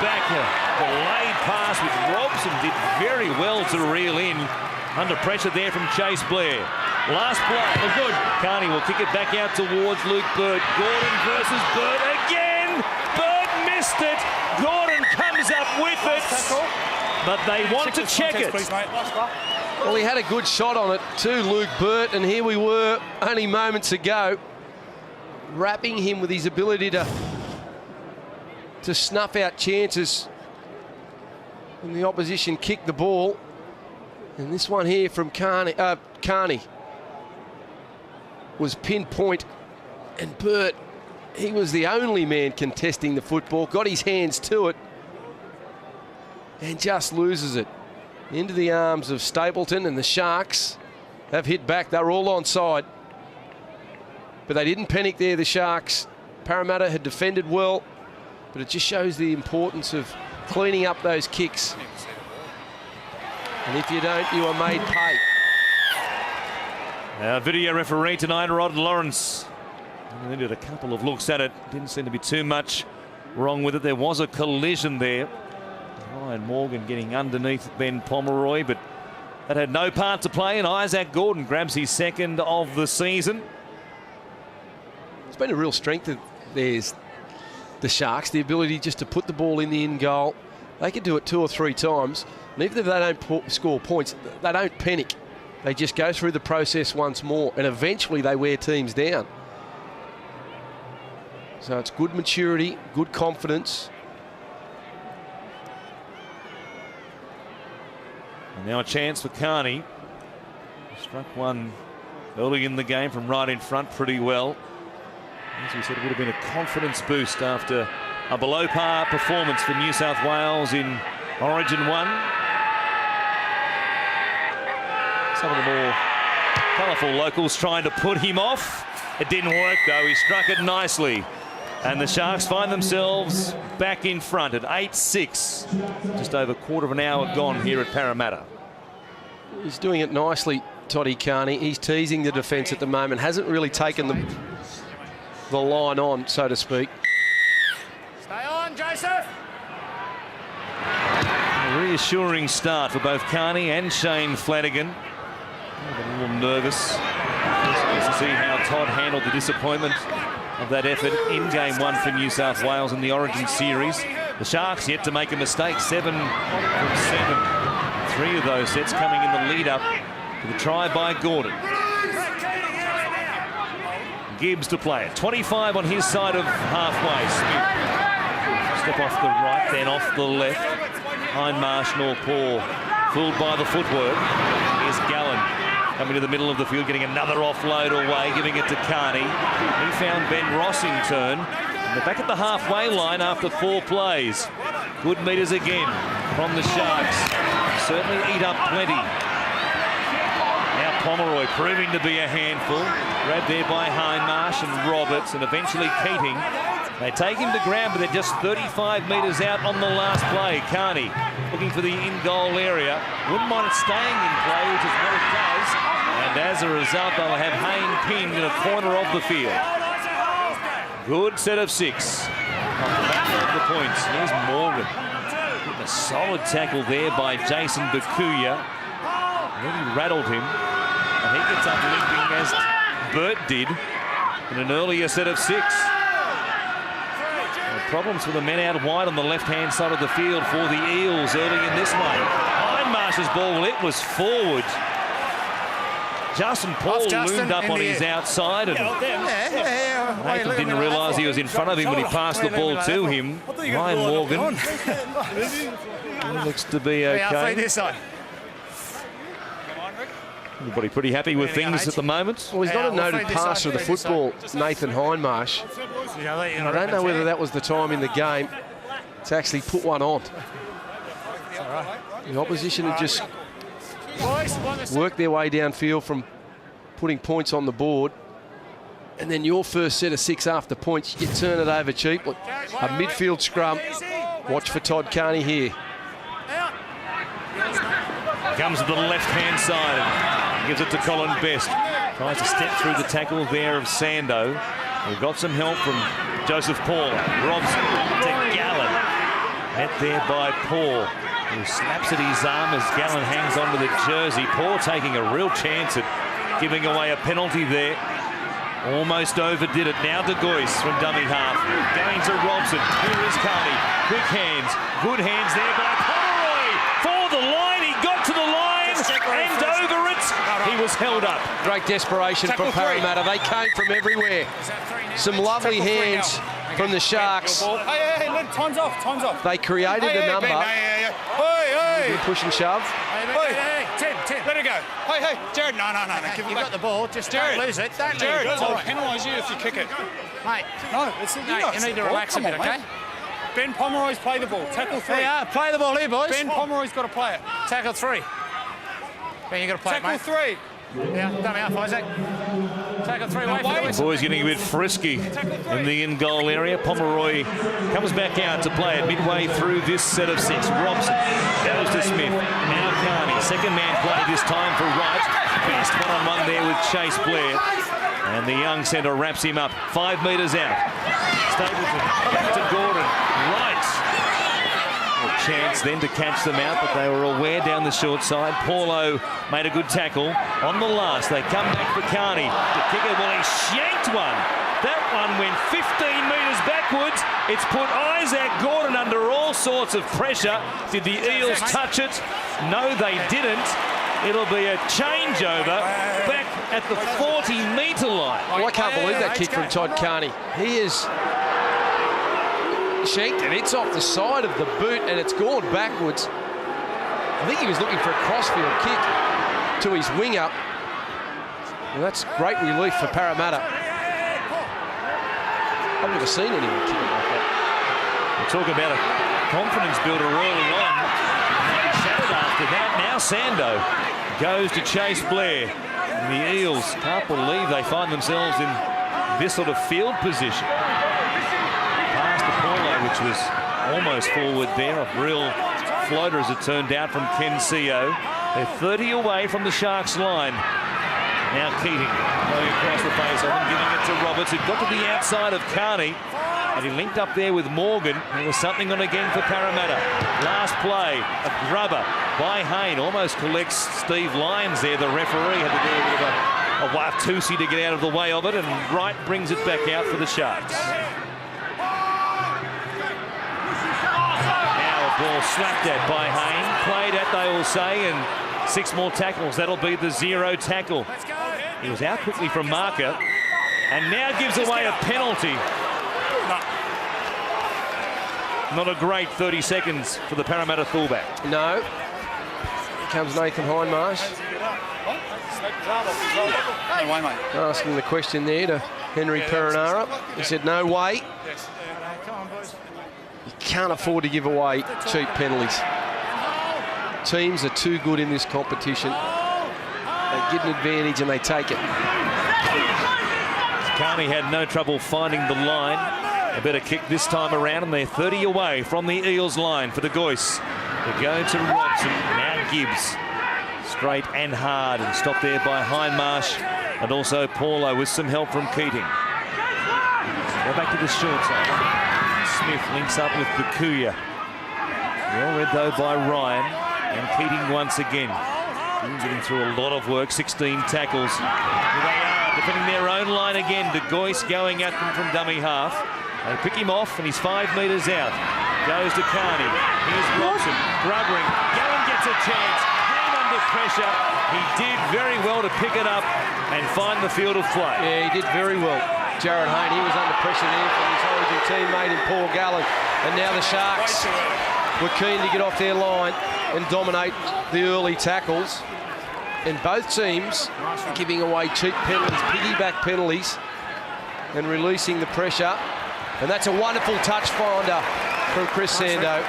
back, a delayed pass which Robson did very well to reel in. Under pressure there from Chase Blair. Last play. Good. Carney will kick it back out towards Luke Bird. Gordon versus Bird again. Bird missed it. Gordon comes up with it. But they want to check it. Well, he had a good shot on it too, Luke Burt, and here we were only moments ago, wrapping him with his ability to snuff out chances when the opposition kicked the ball. And this one here from Carney was pinpoint, and Burt, he was the only man contesting the football, got his hands to it, and just loses it into the arms of Stapleton, and the Sharks have hit back. They're all onside, but they didn't panic there, the Sharks. Parramatta had defended well, but it just shows the importance of cleaning up those kicks. And if you don't, you are made pay. Our video referee tonight, Rod Lawrence. They did a couple of looks at it. Didn't seem to be too much wrong with it. There was a collision there. Ryan Morgan getting underneath Ben Pomeroy, but that had no part to play, and Isaac Gordon grabs his second of the season. It's been a real strength of theirs, the Sharks, the ability just to put the ball in the in goal. They can do it 2 or 3 times, and even if they don't score points, they don't panic. They just go through the process once more, and eventually they wear teams down. So it's good maturity, good confidence. And now a chance for Carney. Struck one early in the game from right in front pretty well. As we said, it would have been a confidence boost after a below par performance for New South Wales in Origin 1. Some of the more colourful locals trying to put him off. It didn't work though, he struck it nicely. And the Sharks find themselves back in front at 8-6. Just over a quarter of an hour gone here at Parramatta. He's doing it nicely, Toddy Carney. He's teasing the defence at the moment. Hasn't really taken the line on, so to speak. Stay on, Joseph. A reassuring start for both Carney and Shane Flanagan. A little nervous. Just to see how Todd handled the disappointment of that effort in game 1 for New South Wales in the Origin series. The Sharks yet to make a mistake, 7 from 7. 3 of those sets coming in the lead up to the try by Gordon. Gibbs to play it. 25 on his side of halfway. Smith. Step off the right, then off the left. Hindmarsh nor Paul. Fooled by the footwork. Here's Gallen coming to the middle of the field, getting another offload away, giving it to Carney. He found Ben Ross in turn. And they're back at the halfway line after 4 plays. Good meters again from the Sharks. Certainly eat up plenty. Now Pomeroy proving to be a handful. Grabbed there by Hindmarsh and Roberts, and eventually Keating. They take him to ground, but they're just 35 metres out on the last play. Carney looking for the in-goal area. Wouldn't mind it staying in play, which is what it does. And as a result, they'll have Hayne pinned in a corner of the field. Good set of 6. Off the back of the points. Here's Morgan. Getting a solid tackle there by Jason Bakuya. Really rattled him. And he gets up limping as Burt did in an earlier set of 6. Problems for the men out wide on the left-hand side of the field for the Eels early in this one. Hindmarsh's ball, it was forward. Justin Paul loomed up on his outside, and Nathan didn't realise he was in front of him when he passed the ball to him. Ryan Morgan looks to be okay. Everybody pretty happy with things at the moment. Well, he's not a noted passer of the football, Nathan Hindmarsh. I don't know whether that was the time in the game to actually put one on. The opposition had just worked their way downfield from putting points on the board. And then your first set of 6 after points, you turn it over cheap. A midfield scrum. Watch for Todd Carney here. Comes to the left-hand side and gives it to Colin Best. Tries to step through the tackle there of Sando. We've got some help from Joseph Paul. Robson to Gallen. Met there by Paul, who snaps at his arm as Gallen hangs onto the jersey. Paul taking a real chance at giving away a penalty there. Almost overdid it. Now to Goyce from dummy half. Going to Robson. Here is Carney. Quick hands. Good hands there by Pomeroy. For the line. He got to the line and over it. He was held up. Great desperation from Parramatta. They came from everywhere. Some lovely hands from the Sharks. Hey, time's off, time's off. They created a number. Hey. Push and shove. Hey, Tim. Let it go. Hey, Jared, no. You've got the ball, just don't lose it. Don't lose it. I'll penalise you if you kick it. Mate, you need to relax a bit, okay? Ben Pomeroy's play the ball. Tackle 3. Yeah, play the ball here, boys. Ben Pomeroy's got to play it. Tackle 3. Ben, you got to play it, mate. Tackle 3. Yeah, dummy half, Isaac. Tackle 3, wait for the whistle. Boys getting a bit frisky in the in-goal area. Pomeroy comes back out to play it midway through this set of 6. Robson goes to Smith. Now Carney. Second man play this time for Wright. Best one-on-one there with Chase Blair. And the young centre wraps him up. 5 metres out. Stapleton back to Gordon. Right. A chance then to catch them out, but they were aware down the short side. Paulo made a good tackle on the last. They come back for Carney. The kicker, well, he shanked one. That one went 15 metres backwards. It's put Isaac Gordon under all sorts of pressure. Did the Eels touch it? No, they didn't. It'll be a changeover back at the 40-metre line. Well, I can't believe that kick from Todd Carney. He is shanked and it's off the side of the boot and it's gone backwards. I think he was looking for a crossfield kick to his winger. Well, that's great relief for Parramatta. I've never seen anyone kick it like that. We'll talk about a confidence builder early on. Shattered after that. Now Sando goes to Chase Blair. And the Eels can't believe they find themselves in this sort of field position. Pass to Paulo, which was almost forward there. A real floater, as it turned out, from Ken Seo. They're 30 away from the Sharks line. Now Keating going across the face of him, giving it to Roberts, who got to the outside of Carney. And he linked up there with Morgan. There was something on again for Parramatta. Last play, a grubber by Hayne. Almost collects Steve Lyons there. The referee had to do a bit of a Watusi to get out of the way of it. And Wright brings it back out for the Sharks. Now a ball slapped at by Hayne. Played at, they will say, and 6 more tackles. That'll be the 0 tackle. He was out quickly from marker. And now gives away a penalty. Not a great 30 seconds for the Parramatta fullback. No. Here comes Nathan Hindmarsh. No way, mate. Asking the question there to Henry Perenara. He said, no way. You can't afford to give away cheap penalties. Teams are too good in this competition. They get an advantage and they take it. Carney had no trouble finding the line. A better kick this time around, and they're 30 away from the Eels line for the Goyce. They go to Robson. Now Gibbs. Straight and hard, and stopped there by Hindmarsh and also Paulo with some help from Keating. Go back to the short side. Smith links up with Bakuya. Well read though by Ryan, and Keating once again. Getting through a lot of work, 16 tackles. Here they are, defending their own line again. De Goyce going at them from dummy half. They pick him off and he's 5 metres out. Goes to Carney. Here's Robson. Grubbering. Gallen gets a chance. Came under pressure. He did very well to pick it up and find the field of play. Yeah, he did very well. Jared Hayne, he was under pressure there from his Origin teammate in Paul Gallen. And now the Sharks were keen to get off their line and dominate the early tackles. And both teams giving away cheap penalties, piggyback penalties, and releasing the pressure. And that's a wonderful touch finder from Chris Sando.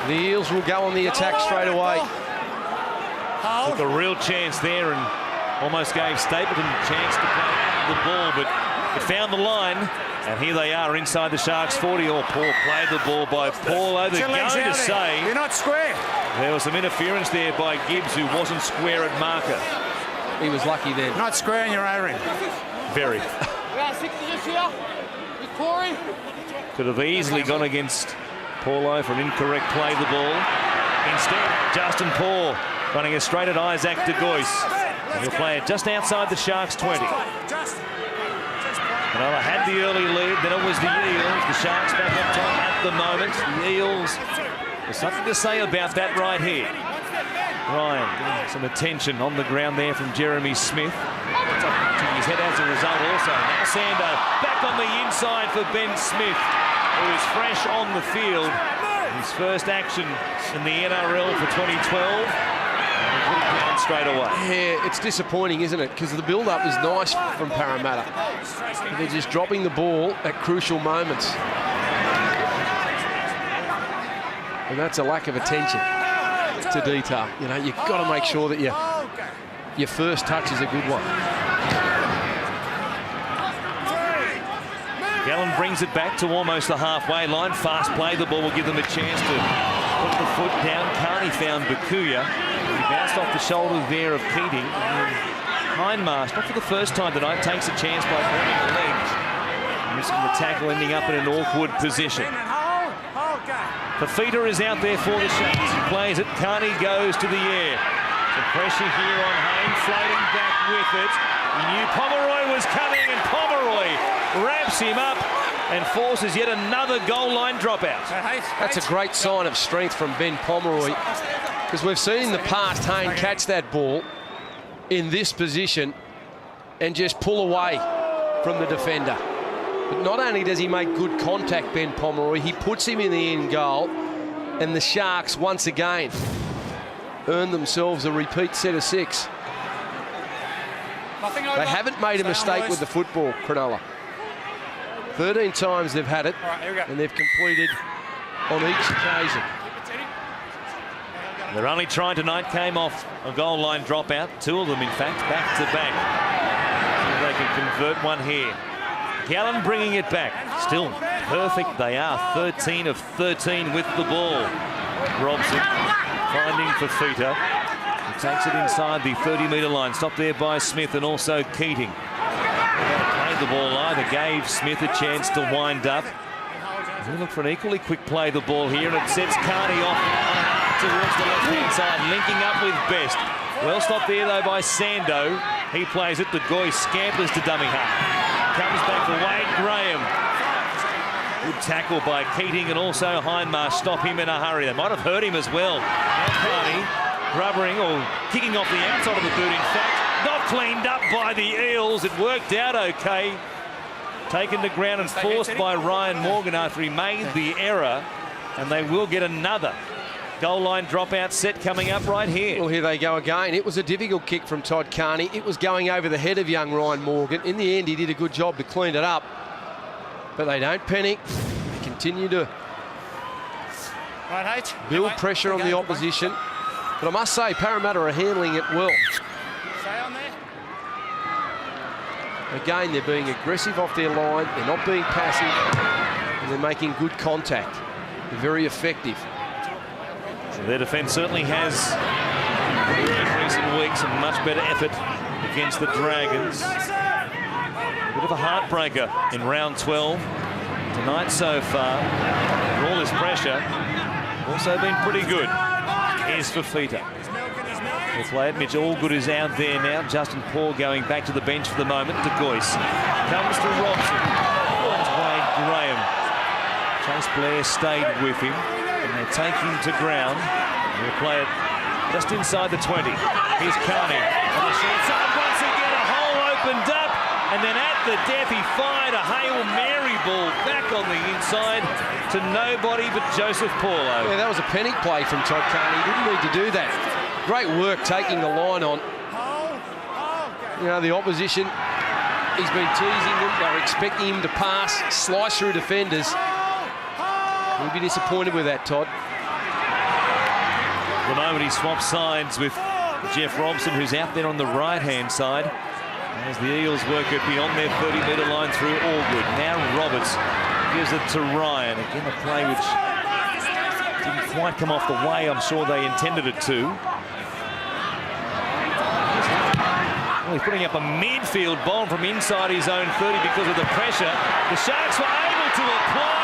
The Eels will go on the attack straight away. Took a real chance there and almost gave Stapleton a chance to play the ball, but it found the line. And here they are inside the Sharks 40. Or Paul played the ball by Paulo. They're going to say you're not square. There was some interference there by Gibbs, who wasn't square at marker. He was lucky then. Not square in your A-ring. Very. Could have easily gone against Paulo for an incorrect play the ball. Instead, Justin Paul running it straight at Isaac de Gois. He'll play it just outside the Sharks' 20. Cronulla had the early lead, then it was the Eels. The Sharks back up top at the moment. The Eels, there's something to say about that right here. Ryan getting some attention on the ground there from Jeremy Smith. To his head as a result also. Now Sando back on the inside for Ben Smith, who is fresh on the field. His first action in the NRL for 2012. And he put it down straight away. Yeah, it's disappointing, isn't it? Because the build-up was nice from Parramatta. They're just dropping the ball at crucial moments. And that's a lack of attention to detail. You know, you've got to make sure that your first touch is a good one. Gallen brings it back to almost the halfway line. Fast play. The ball will give them a chance to put the foot down. Carney found Bakuya. He bounced off the shoulder there of Keating. Hindmarsh, not for the first time tonight, takes a chance by grabbing the legs. Missing the tackle, ending up in an awkward position. Fafita is out there for the Sharks. He plays it. Carney goes to the air. Some pressure here on Hayne, floating back with it. He knew Pomeroy was coming, and Pomeroy wraps him up and forces yet another goal line dropout. That's a great sign of strength from Ben Pomeroy, because we've seen in the past Hayne catch that ball in this position and just pull away from the defender. But not only does he make good contact, Ben Pomeroy, he puts him in the end goal, and the Sharks once again earn themselves a repeat set of 6. They haven't made a mistake with the football, Cronulla. 13 times they've had it, and they've completed on each occasion. They're only trying tonight, came off a goal line dropout. 2 of them, in fact, back to back. See if they can convert one here. Gallen bringing it back. Still perfect they are. 13 of 13 with the ball. Robson finding Fafita. He takes it inside the 30-metre line. Stopped there by Smith and also Keating. Played the ball either. Gave Smith a chance to wind up. We look for an equally quick play the ball here, and it sets Carney off towards the left-hand side, linking up with Best. Well stopped there, though, by Sando. He plays it. The Goy scampers to dummy half. Comes back for Wade Graham. Good tackle by Keating, and also Hindmarsh stop him in a hurry. They might have hurt him as well. Now Carney rubbering or kicking off the outside of the boot, in fact. Not cleaned up by the Eels. It worked out okay. Taken to ground and forced by Ryan Morgan after he made the error. And they will get another goal line dropout set coming up right here. Well, here they go again. It was a difficult kick from Todd Carney. It was going over the head of young Ryan Morgan. In the end, he did a good job to clean it up. But they don't panic. They continue to build pressure on the opposition. But I must say, Parramatta are handling it well. Again, they're being aggressive off their line. They're not being passive. And they're making good contact. They're very effective. So their defence certainly has in recent weeks a much better effort against the Dragons. A bit of a heartbreaker in round 12 tonight so far. And all this pressure also been pretty good. Here's Fafita. We'll play it. Mitch Allgood is out there now. Justin Paul going back to the bench for the moment. De Gois comes to Robson. Finds Wade Graham. Chase Blair stayed with him, and they take him to ground. We'll play it just inside the 20. Here's Carney on the short side. Once again, a hole opened up, and then at the death, he fired a Hail Mary ball back on the inside to nobody but Joseph Paulo. Yeah, that was a panic play from Todd Carney. He didn't need to do that. Great work taking the line on. You know, the opposition, he's been teasing them. They're expecting him to pass, slice through defenders. He'll be disappointed with that, Todd. The moment he swaps sides with Jeff Robson, who's out there on the right-hand side, as the Eels work it beyond their 30-metre line through Allgood. Now Roberts gives it to Ryan. Again, a play which didn't quite come off the way I'm sure they intended it to. Well, he's putting up a midfield bomb from inside his own 30 because of the pressure. The Sharks were able to apply